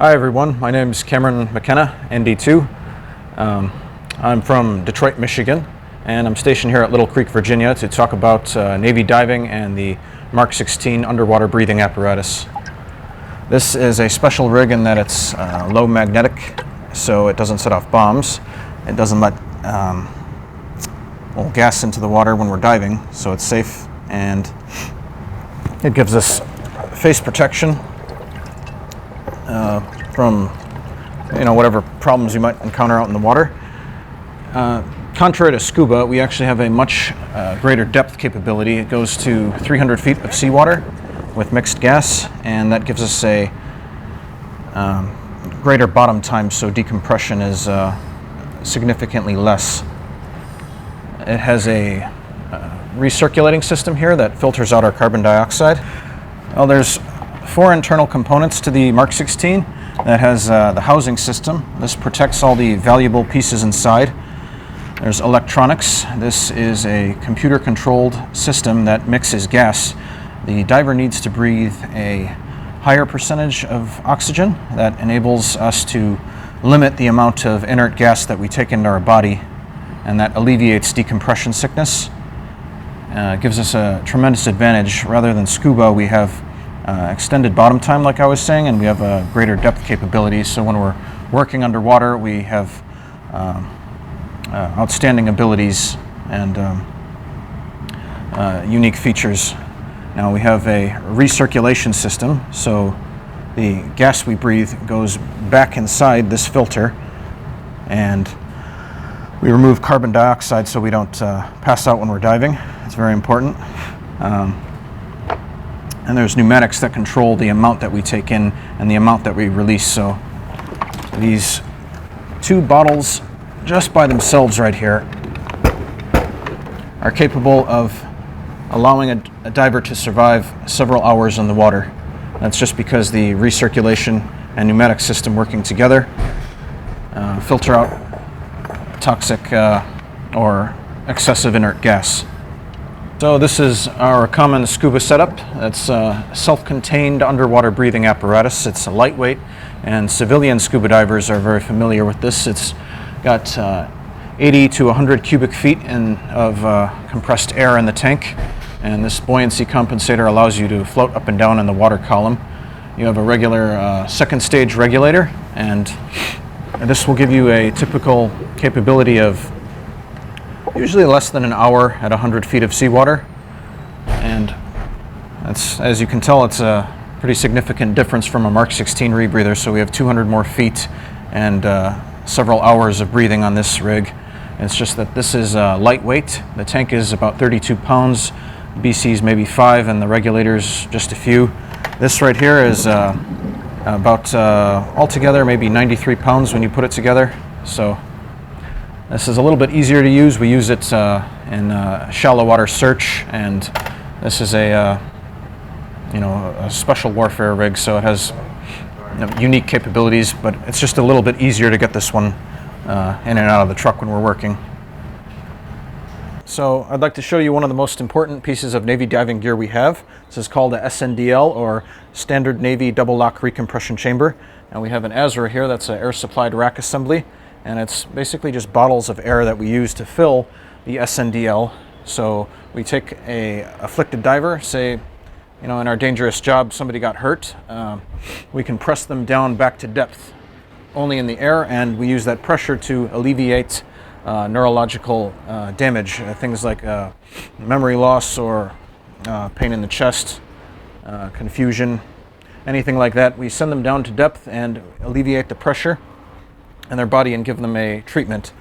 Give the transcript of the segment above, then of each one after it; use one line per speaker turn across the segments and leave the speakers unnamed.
Hi everyone, my name is Cameron McKenna, ND2. I'm from Detroit, Michigan, and I'm stationed here at Little Creek, Virginia to talk about Navy diving and the Mark 16 underwater breathing apparatus. This is a special rig in that it's low magnetic, so it doesn't set off bombs. It doesn't let gas into the water when we're diving, so it's safe, and it gives us face protection from whatever problems you might encounter out in the water. Contrary to Scuba, we actually have a much greater depth capability. It goes to 300 feet of seawater with mixed gas, and that gives us a greater bottom time, so decompression is significantly less. It has a recirculating system here that filters out our carbon dioxide. Well, there's 4 internal components to the Mark 16. That has the housing system. This protects all the valuable pieces inside. There's electronics. This is a computer-controlled system that mixes gas. The diver needs to breathe a higher percentage of oxygen. That enables us to limit the amount of inert gas that we take into our body, and that alleviates decompression sickness. Gives us a tremendous advantage. Rather than Scuba, we have extended bottom time, like I was saying, and we have a greater depth capability. So when we're working underwater, we have outstanding abilities and unique features. Now we have a recirculation system, so the gas we breathe goes back inside this filter, and we remove carbon dioxide so we don't pass out when we're diving. It's very important. And there's pneumatics that control the amount that we take in and the amount that we release. So these 2 bottles just by themselves right here are capable of allowing a diver to survive several hours in the water. That's just because the recirculation and pneumatic system working together filter out toxic or excessive inert gas. So this is our common Scuba setup. It's a self-contained underwater breathing apparatus. It's lightweight, and civilian scuba divers are very familiar with this. It's got 80 to 100 cubic feet of compressed air in the tank, and this buoyancy compensator allows you to float up and down in the water column. You have a regular second stage regulator, and this will give you a typical capability of usually less than an hour at 100 feet of seawater, and that's, as you can tell, it's a pretty significant difference from a Mark 16 rebreather. So we have 200 more feet and several hours of breathing on this rig. It's just that this is lightweight. The tank is about 32 pounds, BC's maybe 5, and the regulators just a few. This right here is about altogether maybe 93 pounds when you put it together. So this is a little bit easier to use. We use it in shallow water search, and this is a special warfare rig, so it has unique capabilities, but it's just a little bit easier to get this one in and out of the truck when we're working. So I'd like to show you one of the most important pieces of Navy diving gear we have. This is called a SNDL, or Standard Navy Double Lock Recompression Chamber. And we have an ASRA here. That's an air supplied rack assembly. And it's basically just bottles of air that we use to fill the SNDL. So we take a afflicted diver, say, in our dangerous job, somebody got hurt. We can press them down back to depth only in the air, and we use that pressure to alleviate neurological damage, things like memory loss or pain in the chest, confusion, anything like that. We send them down to depth and alleviate the pressure in their body and give them a treatment.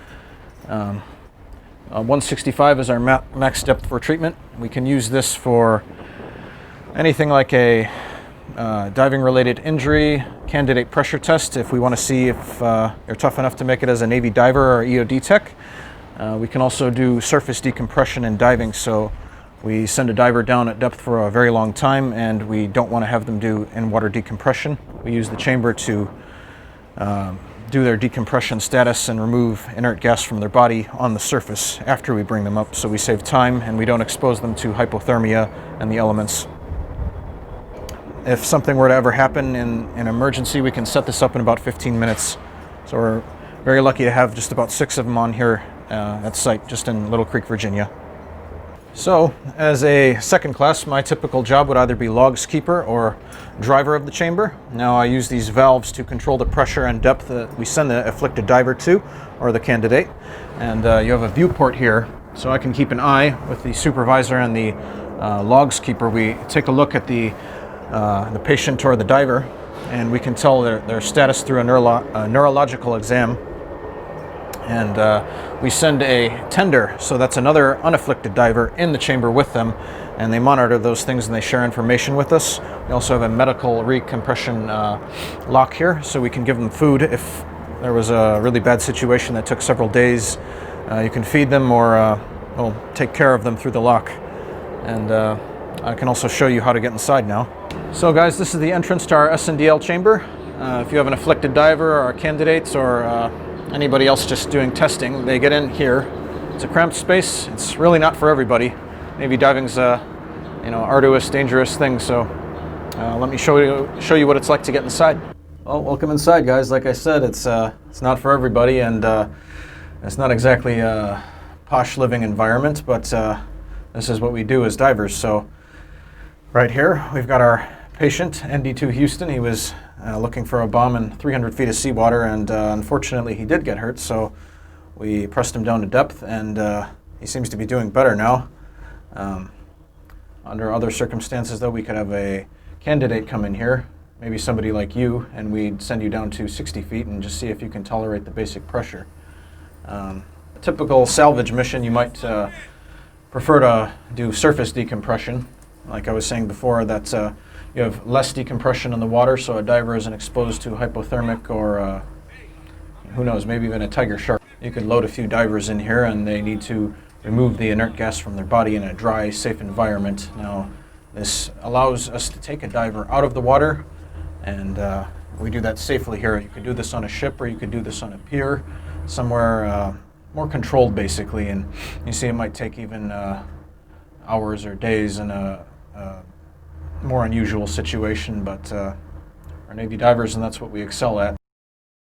165 is our max depth for treatment. We can use this for anything like a diving related injury, candidate pressure test if we want to see if you're tough enough to make it as a Navy diver or EOD tech. We can also do surface decompression in diving, so we send a diver down at depth for a very long time and we don't want to have them do in-water decompression. We use the chamber to do their decompression status and remove inert gas from their body on the surface after we bring them up, so we save time and we don't expose them to hypothermia and the elements. if something were to ever happen in an emergency, we can set this up in about 15 minutes. So we're very lucky to have just about 6 of them on here at site, just in Little Creek, Virginia. So, as a second class, my typical job would either be logs keeper or driver of the chamber. Now, I use these valves to control the pressure and depth that we send the afflicted diver to, or the candidate. And you have a viewport here, so I can keep an eye with the supervisor and the logs keeper. We take a look at the patient or the diver, and we can tell their status through a neurological exam. And we send a tender, so that's another unafflicted diver, in the chamber with them, and they monitor those things and they share information with us. We also have a medical recompression lock here, so we can give them food if there was a really bad situation that took several days. You can feed them or we'll take care of them through the lock. And I can also show you how to get inside now. So guys, this is the entrance to our SNDL chamber. If you have an afflicted diver or candidates or anybody else just doing testing, they get in here. It's a cramped space. It's really not for everybody. Navy diving's a arduous, dangerous thing. So let me show you what it's like to get inside. Well, welcome inside, guys. Like I said, it's not for everybody, and it's not exactly a posh living environment, but this is what we do as divers. So right here, we've got our patient, ND2 Houston. He was looking for a bomb in 300 feet of seawater, and unfortunately he did get hurt, so we pressed him down to depth, and he seems to be doing better now. Under other circumstances, though, we could have a candidate come in here, maybe somebody like you, and we'd send you down to 60 feet and just see if you can tolerate the basic pressure. A typical salvage mission, you might prefer to do surface decompression. Like I was saying before, that you have less decompression in the water, so a diver isn't exposed to hypothermic or who knows, maybe even a tiger shark. You could load a few divers in here, and they need to remove the inert gas from their body in a dry, safe environment. Now, this allows us to take a diver out of the water, and we do that safely here. You could do this on a ship, or you could do this on a pier, somewhere more controlled, basically. And you see, it might take even hours or days in a more unusual situation, but our Navy divers, and that's what we excel at.